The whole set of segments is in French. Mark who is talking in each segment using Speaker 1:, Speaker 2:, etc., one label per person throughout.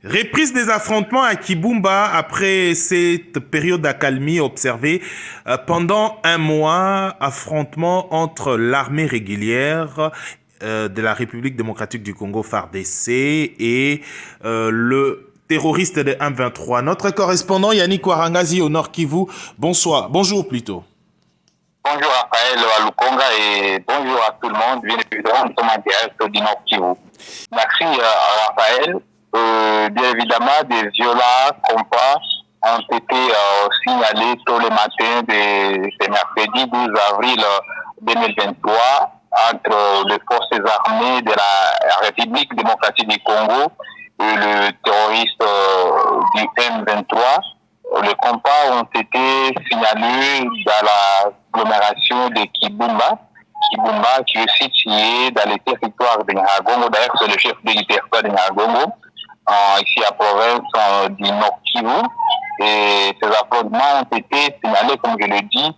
Speaker 1: Reprise des affrontements à Kibumba après cette période d'accalmie observée pendant un mois, affrontements entre l'armée régulière de la République démocratique du Congo FARDC et le terroriste de M23. Notre correspondant Yannick Warangazi au Nord Kivu, bonjour plutôt.
Speaker 2: Bonjour Raphaël Alukonga et bonjour à tout le monde. Bien évidemment, nous sommes en direct du Nord Kivu. Merci Raphaël. Bien évidemment, des violents combats ont été signalés tôt le matin de ce mercredi 12 avril 2023 entre les forces armées de la République démocratique du Congo et le terroriste du M23. Les combats ont été signalés dans l'agglomération de Kibumba. Kibumba qui est situé dans le territoire de Nyiragongo. D'ailleurs, c'est le chef du territoire de Nyiragongo, ici à la province du Nord Kivu. Et ces affrontements ont été signalés, comme je l'ai dit,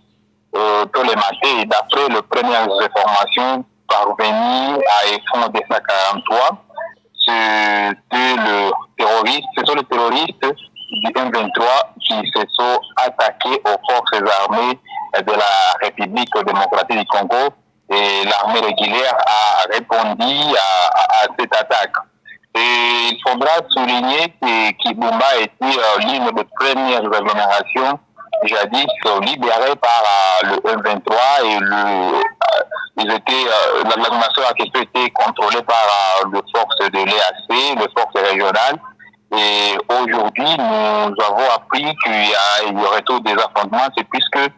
Speaker 2: tous les matins. Et d'après les premières informations parvenues à EFON 243, ce sont les terroristes du M23 qui se sont attaqués aux forces armées de la République démocratique du Congo et l'armée régulière a répondu à cette attaque. Et il faudra souligner que Kibumba était l'une des premières agglomérations jadis libérées par le M23 et l'agglomération a été contrôlée par les forces de l'EAC, les forces régionales. Et aujourd'hui, nous avons appris qu'il y aurait tout des affrontements, c'est puisque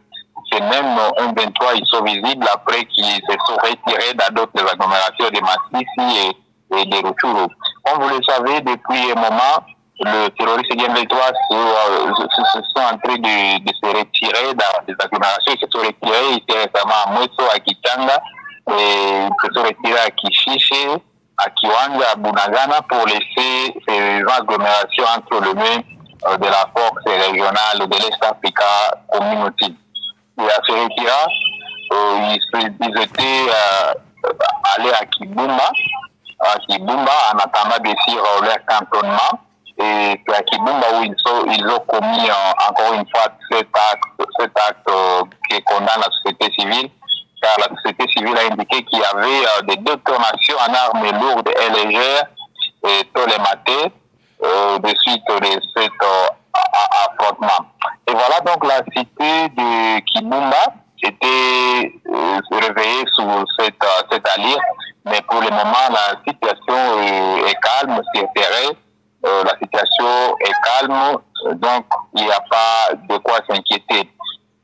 Speaker 2: ces mêmes M23, ils sont visibles après qu'ils se sont retirés dans d'autres agglomérations de Massissi et de Rutshuru. Comme vous le savez, depuis un moment, le terroriste M23 se sont en train de se retirer dans des agglomérations. Ils se sont retirés ici récemment à Mweso, à Kitanga, et ils se sont retirés à Kishiche, à Kiwanja, à Bunagana, pour laisser ces agglomérations entre les mains de la force régionale de l'Est Africa Community. Et à ce retirat, ils étaient allés à Kibumba, en attendant de suivre leur cantonnement. Et c'est à Kibumba où ils ont commis encore une fois cet acte qui condamne la société civile, car la société civile a indiqué qu'il y avait des détonations en armes lourdes et légères et tous les matins de suite de cet affrontement. Et voilà donc la cité de Kibumba était réveillée sous cette allure, mais pour le moment la situation est calme, c'est serré. La situation est calme, donc il n'y a pas de quoi s'inquiéter.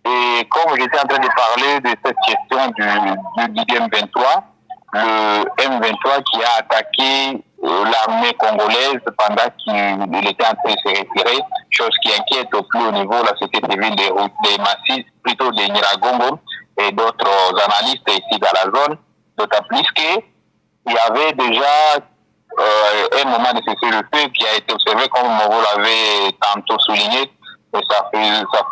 Speaker 2: Et comme j'étais en train de parler de cette question du M23, le M23 qui a attaqué l'armée congolaise pendant qu'il était en train de se retirer, chose qui inquiète au plus haut niveau la société civile des Massissi, plutôt de Nyiragongo et d'autres analystes ici dans la zone, d'autant plus qu'il y avait déjà un moment de cessez-le-feu qui a été observé, comme vous l'avez tantôt souligné, et ça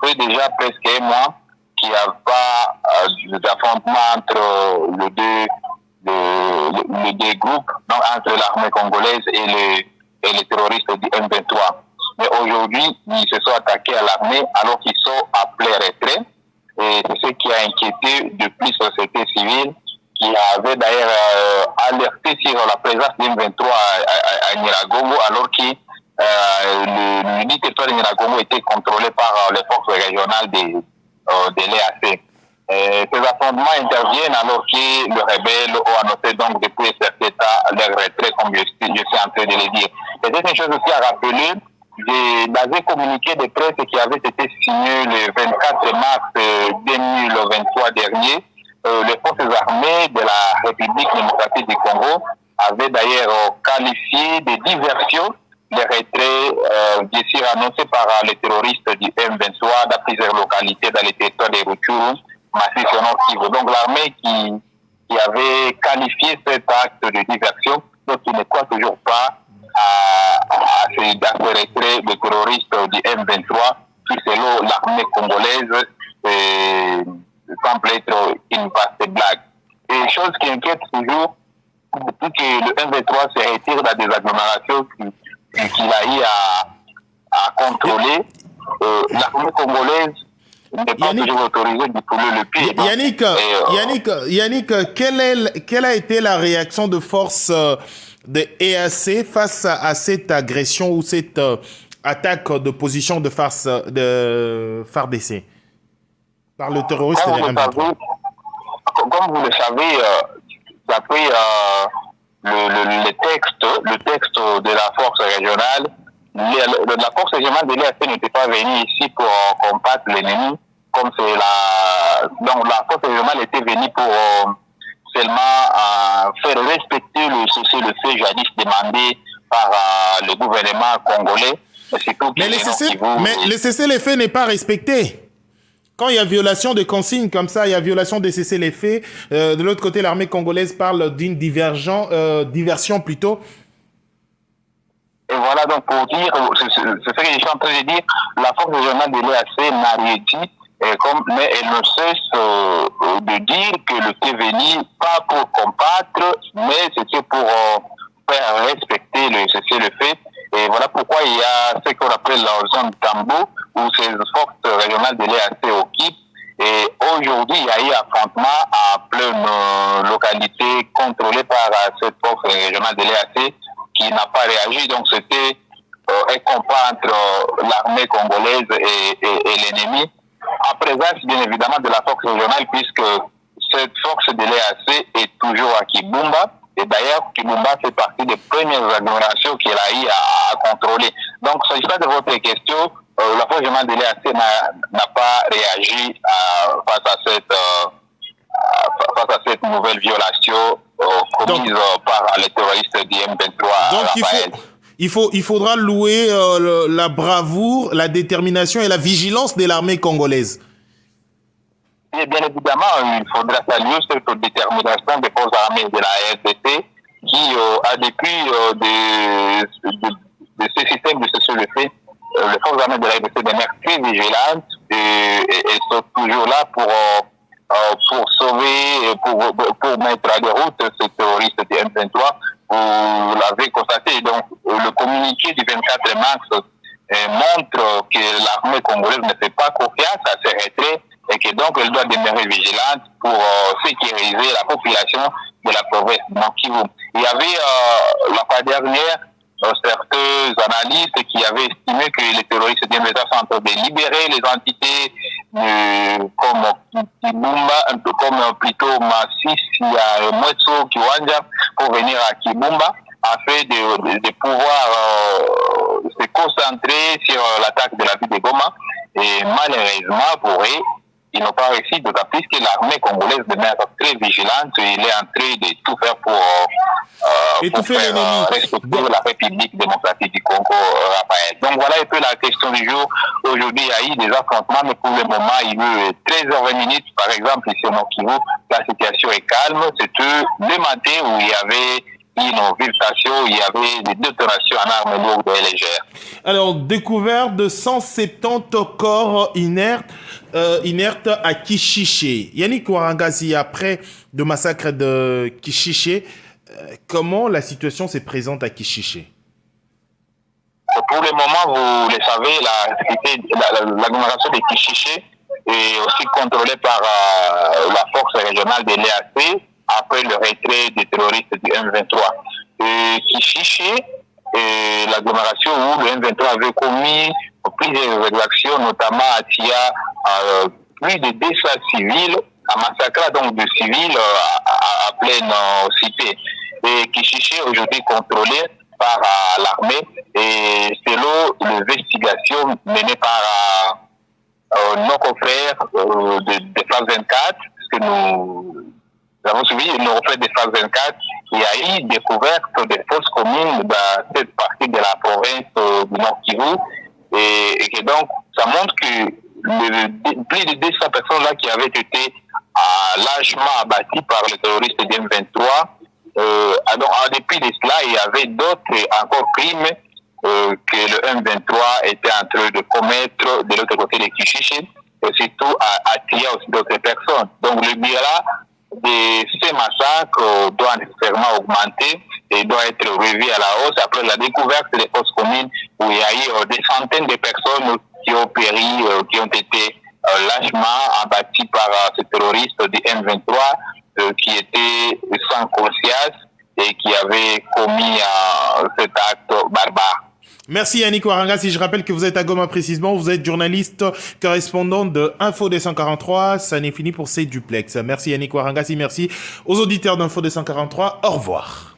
Speaker 2: fait déjà presque un mois qu'il n'y a pas d'affrontement entre les deux groupes, donc entre l'armée congolaise et les terroristes du M23. Mais aujourd'hui, ils se sont attaqués à l'armée alors qu'ils sont appelés retrait. Et c'est ce qui a inquiété de plus la société civile, qui avait d'ailleurs alerté sur la présence du M23 à Nyiragongo, alors que le territoire de Nyiragongo était contrôlé par les forces régionales de l'EAC. Ces affrontements interviennent alors que les rebelles ont annoncé donc depuis un certain temps leur retrait, comme je suis en train de le dire. C'est une chose aussi à rappeler, dans un communiqué de presse qui avait été signé le 24 mars 2023 dernier, les forces armées de la République démocratique du Congo avaient d'ailleurs qualifié de diversion les retraits bien sûr annoncés par les terroristes du M23 dans plusieurs localités dans les territoires de Rutshuru, Massissi, Nord Kivu. Donc l'armée qui avait qualifié cet acte de diversion, donc il ne croit toujours pas à ce retrait des terroristes du M23 qui, selon l'armée congolaise, semble être une vaste blague. Et chose qui inquiète toujours, depuis que le M23 se retire dans des agglomérations qu'il a eu à contrôler. L'armée congolaise n'est pas toujours autorisée de couler le pied.
Speaker 1: Yannick, quelle a été la réaction de force de EAC face à cette agression ou cette attaque de position de FARDC par le terroriste des M23?
Speaker 2: Comme vous le savez, d'après le texte de la force régionale, la force régionale de l'EAC n'était pas venue ici pour combattre l'ennemi, comme c'est donc la force régionale était venue pour seulement faire respecter le cessez-le-feu jadis demandé par le gouvernement congolais.
Speaker 1: Mais le cessez-le-feu n'est pas respecté. Quand il y a violation de consignes comme ça, il y a violation de cessez-le-feu. De l'autre côté, l'armée congolaise parle d'une diversion plutôt.
Speaker 2: Et voilà, donc pour dire, c'est ce que je suis en train de dire, la force régionale de l'EAC n'a rien dit, mais elle ne cesse de dire que le TVNI, pas pour combattre, mais c'était pour faire respecter le cessez-le-feu. Et voilà pourquoi il y a ce qu'on appelle la zone Tambo, où ces forces régionales de l'EAC occupent. Et aujourd'hui, il y a eu affrontement à pleine localité contrôlée par cette force régionale de l'EAC qui n'a pas réagi. Donc c'était un combat entre l'armée congolaise et l'ennemi. En présence, bien évidemment, de la force régionale, puisque cette force de l'EAC est toujours à Kibumba. Et d'ailleurs, Kibumba fait partie des premières agglomérations qu'il a eu à contrôler. Donc, s'agissant de votre question, la force régionale de l'EAC n'a pas réagi face à cette nouvelle violation commise par les terroristes du M23.
Speaker 1: Donc, il faudra louer la bravoure, la détermination et la vigilance de l'armée congolaise.
Speaker 2: Et bien évidemment, il faudra saluer cette détermination des forces armées de la RDC qui a depuis de ce système de cessez-le-feu, les forces armées de la RDC demeurent très vigilantes et sont toujours là pour sauver, pour mettre à déroute ces terroristes du M23. Vous l'avez constaté, donc le communiqué du 24 mars montre que l'armée congolaise ne fait pas confiance à ces retraits et que donc elle doit demeurer vigilante pour sécuriser la population de la province de Nord-Kivu. Il y avait la fois dernière certains analystes qui avaient estimé que les terroristes du M23 sont en train de libérer les entités comme Kibumba, un peu comme plutôt Masisi, Mwetso, Kiwanja, pour venir à Kibumba afin de pouvoir se concentrer sur l'attaque de la ville de Goma. Et malheureusement pour eux, ils n'ont pas réussi, d'autant plus que l'armée congolaise demeure très vigilante. Il est en train de tout faire pour faire respecter la République démocratique du Congo, Raphaël. Donc voilà un peu la question du jour. Aujourd'hui, il y a eu des affrontements, mais pour le moment, il est 13h20, par exemple, ici au Nord-Kivu, la situation est calme. C'était le matin où il y avait une infiltration, il y avait des détonations en armes lourdes et légères.
Speaker 1: Alors, découverte de 170 corps inertes à Kishiché. Yannick Ouarangazi, après le massacre de Kishiché, comment la situation se présente à Kishiché?
Speaker 2: Pour le moment, vous le savez, l'agglomération de Kishiché est aussi contrôlée par la force régionale de l'EAC après le retrait des terroristes du M23. Kishiché est l'agglomération où le M23 avait commis plusieurs exactions, notamment à Tia, plus de 200 civils, à massacrer donc de civils à pleine cité. Et Kishiché aujourd'hui contrôlé par l'armée et selon l'investigation menée par nos confrères de France 24, que nous avons suivi nos confrères de France 24, il y a eu découverte de fausses communes dans cette partie de la province du Nord-Kivu et que donc ça montre que plus de 200 personnes là qui avaient été largement abattues par les terroristes du M23. En dépit de cela, il y avait d'autres encore crimes que le M23 était en train de commettre de l'autre côté de Kishiché, et surtout à attirer aussi d'autres personnes. Donc le bilan de ces massacres doit nécessairement augmenter et doit être revu à la hausse après la découverte des fosses communes où il y a eu des centaines de personnes qui ont péri, qui ont été lâchement abattus par ce terroriste du M23 qui était sans conscience et qui avait commis cet acte barbare.
Speaker 1: Merci Yannick Ouaranga. Si je rappelle que vous êtes à Goma précisément, vous êtes journaliste correspondant de Info 243. Ça n'est fini pour ces duplex. Merci Yannick Ouaranga. Merci aux auditeurs d'Info 243. Au revoir.